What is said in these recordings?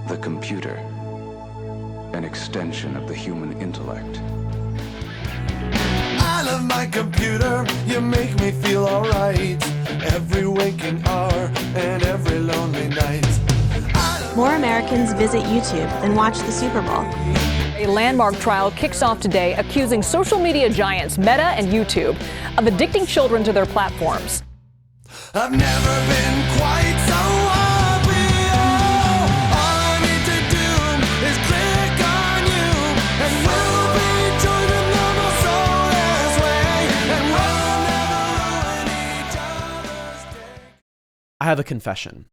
The computer, an extension of the human intellect. I love my computer, you make me feel alright. Every waking hour and every lonely night. More Americans visit YouTube than watch the Super Bowl. A landmark trial kicks off today accusing social media giants Meta and YouTube of addicting children to their platforms. I've never been quite so happy. All I need to do is click on you, and we'll be joining the most soulless way, and we'll never ruin each other's day. I have a confession.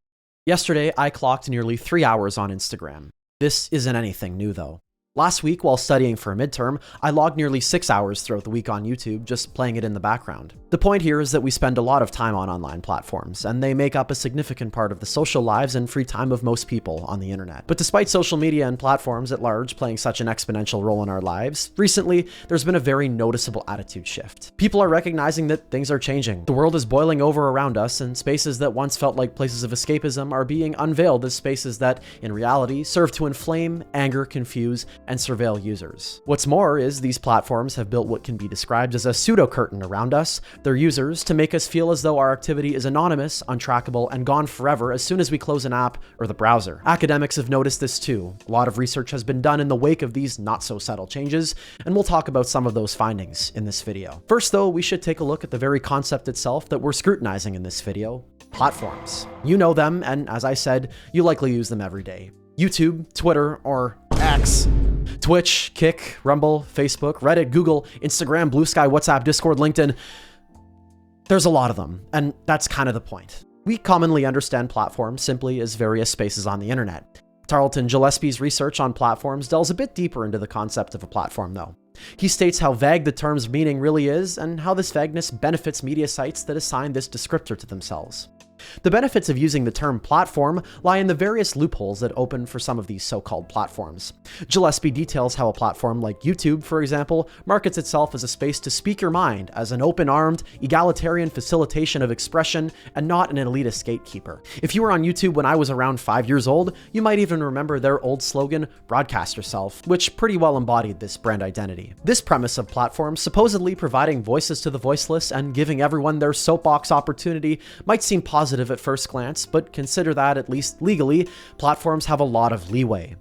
Yesterday, I clocked nearly 3 hours on Instagram. This isn't anything new, though. Last week, while studying for a midterm, I logged nearly 6 hours throughout the week on YouTube, just playing it in the background. The point here is that we spend a lot of time on online platforms, and they make up a significant part of the social lives and free time of most people on the internet. But despite social media and platforms at large playing such an exponential role in our lives, recently, there's been a very noticeable attitude shift. People are recognizing that things are changing. The world is boiling over around us, and spaces that once felt like places of escapism are being unveiled as spaces that, in reality, serve to inflame, anger, confuse, and surveil users. What's more is these platforms have built what can be described as a pseudo-curtain around us, their users, to make us feel as though our activity is anonymous, untrackable, and gone forever as soon as we close an app or the browser. Academics have noticed this too. A lot of research has been done in the wake of these not-so-subtle changes, and we'll talk about some of those findings in this video. First though, we should take a look at the very concept itself that we're scrutinizing in this video: platforms. You know them, and as I said, you likely use them every day. YouTube, Twitter, or X, Twitch, Kick, Rumble, Facebook, Reddit, Google, Instagram, Blue Sky, WhatsApp, Discord, LinkedIn. There's a lot of them, and that's kind of the point. We commonly understand platforms simply as various spaces on the internet. Tarleton Gillespie's research on platforms delves a bit deeper into the concept of a platform, though. He states how vague the term's meaning really is, and how this vagueness benefits media sites that assign this descriptor to themselves. The benefits of using the term platform lie in the various loopholes that open for some of these so-called platforms. Gillespie details how a platform like YouTube, for example, markets itself as a space to speak your mind, as an open-armed, egalitarian facilitation of expression, and not an elitist gatekeeper. If you were on YouTube when I was around 5 years old, you might even remember their old slogan, "Broadcast Yourself," which pretty well embodied this brand identity. This premise of platforms supposedly providing voices to the voiceless and giving everyone their soapbox opportunity might seem positive at first glance, but consider that, at least legally, platforms have a lot of leeway.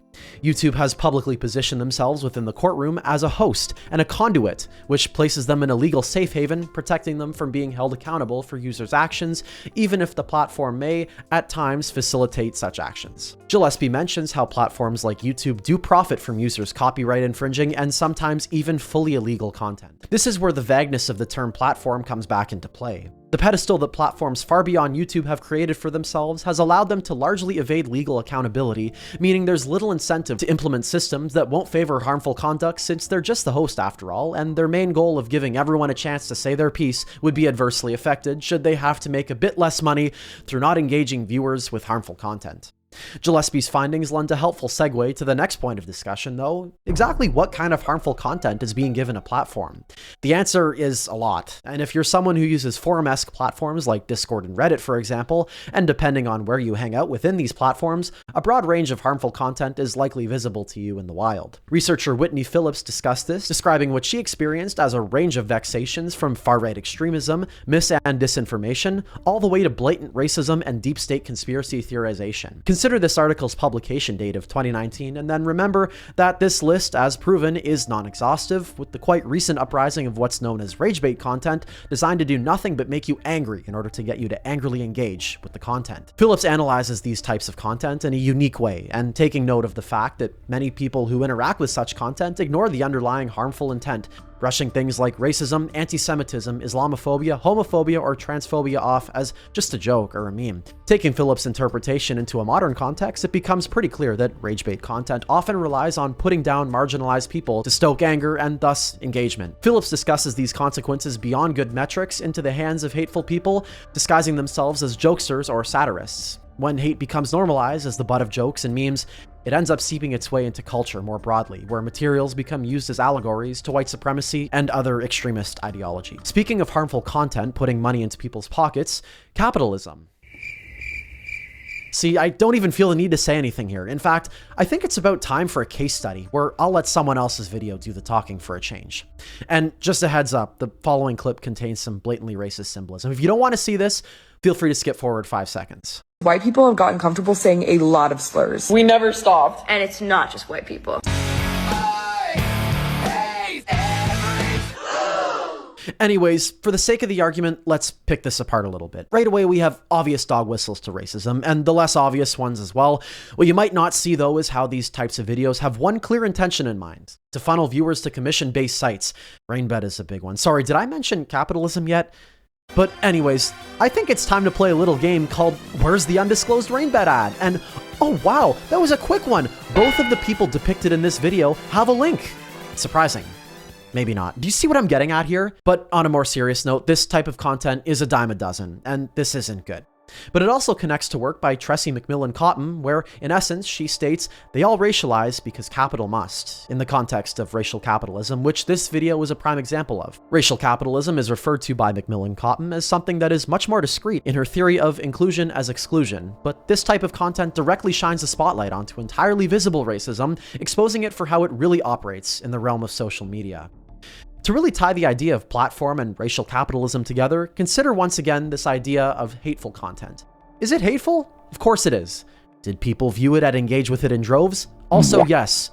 YouTube has publicly positioned themselves within the courtroom as a host and a conduit, which places them in a legal safe haven, protecting them from being held accountable for users' actions, even if the platform may, at times, facilitate such actions. Gillespie mentions how platforms like YouTube do profit from users' copyright infringing and sometimes even fully illegal content. This is where the vagueness of the term platform comes back into play. The pedestal that platforms far beyond YouTube have created for themselves has allowed them to largely evade legal accountability, meaning there's little incentive to implement systems that won't favor harmful conduct since they're just the host after all, and their main goal of giving everyone a chance to say their piece would be adversely affected should they have to make a bit less money through not engaging viewers with harmful content. Gillespie's findings lend a helpful segue to the next point of discussion, though. Exactly what kind of harmful content is being given a platform? The answer is a lot, and if you're someone who uses forum-esque platforms like Discord and Reddit, for example, and depending on where you hang out within these platforms, a broad range of harmful content is likely visible to you in the wild. Researcher Whitney Phillips discussed this, describing what she experienced as a range of vexations from far-right extremism, mis- and disinformation, all the way to blatant racism and deep-state conspiracy theorization. Consider this article's publication date of 2019, and then remember that this list, as proven, is non-exhaustive, with the quite recent uprising of what's known as ragebait content designed to do nothing but make you angry in order to get you to angrily engage with the content. Phillips analyzes these types of content in a unique way, and taking note of the fact that many people who interact with such content ignore the underlying harmful intent, brushing things like racism, anti-Semitism, Islamophobia, homophobia, or transphobia off as just a joke or a meme. Taking Phillips' interpretation into a modern context, it becomes pretty clear that ragebait content often relies on putting down marginalized people to stoke anger and thus engagement. Phillips discusses these consequences beyond good metrics into the hands of hateful people, disguising themselves as jokesters or satirists. When hate becomes normalized as the butt of jokes and memes, it ends up seeping its way into culture more broadly, where materials become used as allegories to white supremacy and other extremist ideology. Speaking of harmful content putting money into people's pockets, capitalism. See, I don't even feel the need to say anything here. In fact, I think it's about time for a case study where I'll let someone else's video do the talking for a change. And just a heads up, the following clip contains some blatantly racist symbolism. If you don't want to see this, feel free to skip forward 5 seconds. White people have gotten comfortable saying a lot of slurs. We never stopped. And it's not just white people. Anyways, for the sake of the argument, let's pick this apart a little bit. Right away, we have obvious dog whistles to racism, and the less obvious ones as well. What you might not see, though, is how these types of videos have one clear intention in mind: to funnel viewers to commission-based sites. Rainbed is a big one. Sorry, did I mention capitalism yet? But anyways, I think it's time to play a little game called Where's the Undisclosed Rainbed Ad? And oh wow, that was a quick one. Both of the people depicted in this video have a link. Surprising. Maybe not. Do you see what I'm getting at here? But on a more serious note, this type of content is a dime a dozen, and this isn't good. But it also connects to work by Tressie McMillan Cottom, where, in essence, she states, they all racialize because capital must, in the context of racial capitalism, which this video is a prime example of. Racial capitalism is referred to by McMillan Cottom as something that is much more discreet in her theory of inclusion as exclusion, but this type of content directly shines a spotlight onto entirely visible racism, exposing it for how it really operates in the realm of social media. To really tie the idea of platform and racial capitalism together, consider once again this idea of hateful content. Is it hateful? Of course it is. Did people view it and engage with it in droves? Also, yes.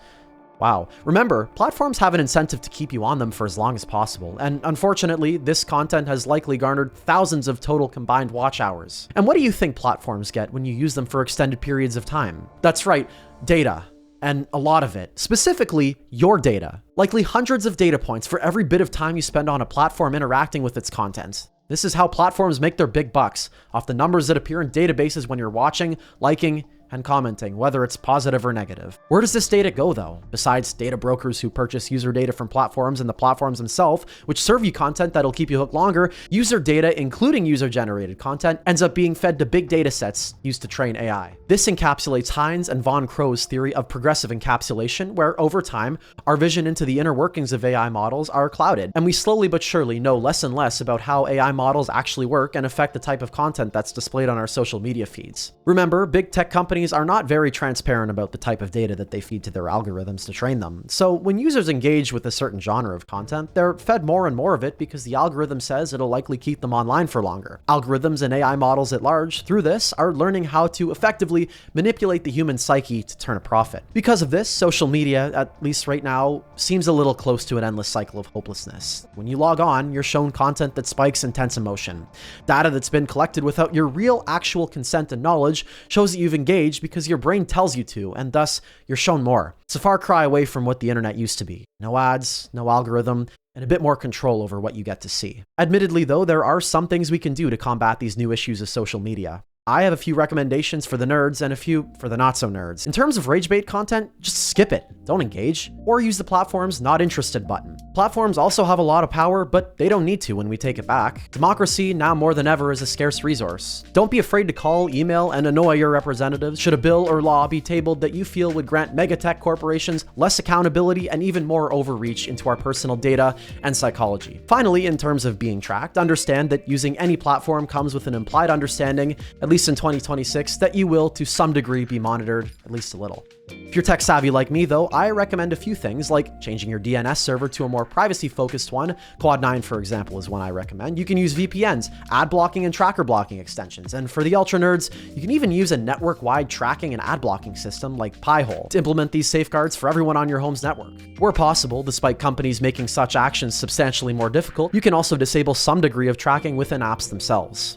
Wow. Remember, platforms have an incentive to keep you on them for as long as possible, and unfortunately, this content has likely garnered thousands of total combined watch hours. And what do you think platforms get when you use them for extended periods of time? That's right, data. And a lot of it, specifically your data, likely hundreds of data points for every bit of time you spend on a platform interacting with its content. This is how platforms make their big bucks, off the numbers that appear in databases when you're watching, liking, and commenting, whether it's positive or negative. Where does this data go, though? Besides data brokers who purchase user data from platforms and the platforms themselves, which serve you content that'll keep you hooked longer, user data, including user-generated content, ends up being fed to big data sets used to train AI. This encapsulates Heinz and von Crow's theory of progressive encapsulation, where over time, our vision into the inner workings of AI models are clouded, and we slowly but surely know less and less about how AI models actually work and affect the type of content that's displayed on our social media feeds. Remember, big tech companies are not very transparent about the type of data that they feed to their algorithms to train them. So when users engage with a certain genre of content, they're fed more and more of it because the algorithm says it'll likely keep them online for longer. Algorithms and AI models at large, through this, are learning how to effectively manipulate the human psyche to turn a profit. Because of this, social media, at least right now, seems a little close to an endless cycle of hopelessness. When you log on, you're shown content that spikes intense emotion. Data that's been collected without your real actual consent and knowledge shows that you've engaged because your brain tells you to, and thus you're shown more. It's a far cry away from what the internet used to be. No ads, no algorithm, and a bit more control over what you get to see. Admittedly though, there are some things we can do to combat these new issues of social media. I have a few recommendations for the nerds and a few for the not so nerds. In terms of rage bait content, just skip it. Don't engage. Or use the platform's not interested button. Platforms also have a lot of power, but they don't need to when we take it back. Democracy, now more than ever, is a scarce resource. Don't be afraid to call, email, and annoy your representatives should a bill or law be tabled that you feel would grant megatech corporations less accountability and even more overreach into our personal data and psychology. Finally, in terms of being tracked, understand that using any platform comes with an implied understanding, at least in 2026, that you will, to some degree, be monitored, at least a little. If you're tech savvy like me though, I recommend a few things like changing your DNS server to a more privacy-focused one. Quad9, for example, is one I recommend. You can use VPNs, ad blocking and tracker blocking extensions, and for the ultra nerds, you can even use a network-wide tracking and ad blocking system like Pi-hole to implement these safeguards for everyone on your home's network. Where possible, despite companies making such actions substantially more difficult, you can also disable some degree of tracking within apps themselves.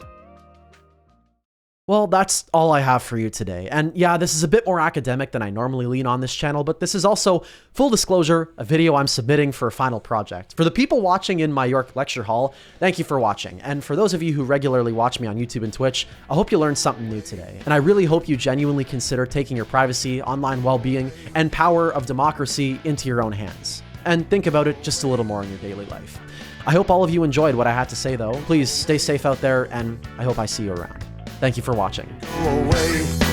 Well, that's all I have for you today. And yeah, this is a bit more academic than I normally lean on this channel, but this is also, full disclosure, a video I'm submitting for a final project. For the people watching in my York lecture hall, thank you for watching. And for those of you who regularly watch me on YouTube and Twitch, I hope you learned something new today. And I really hope you genuinely consider taking your privacy, online well-being, and power of democracy into your own hands. And think about it just a little more in your daily life. I hope all of you enjoyed what I had to say though. Please stay safe out there, and I hope I see you around. Thank you for watching. Away.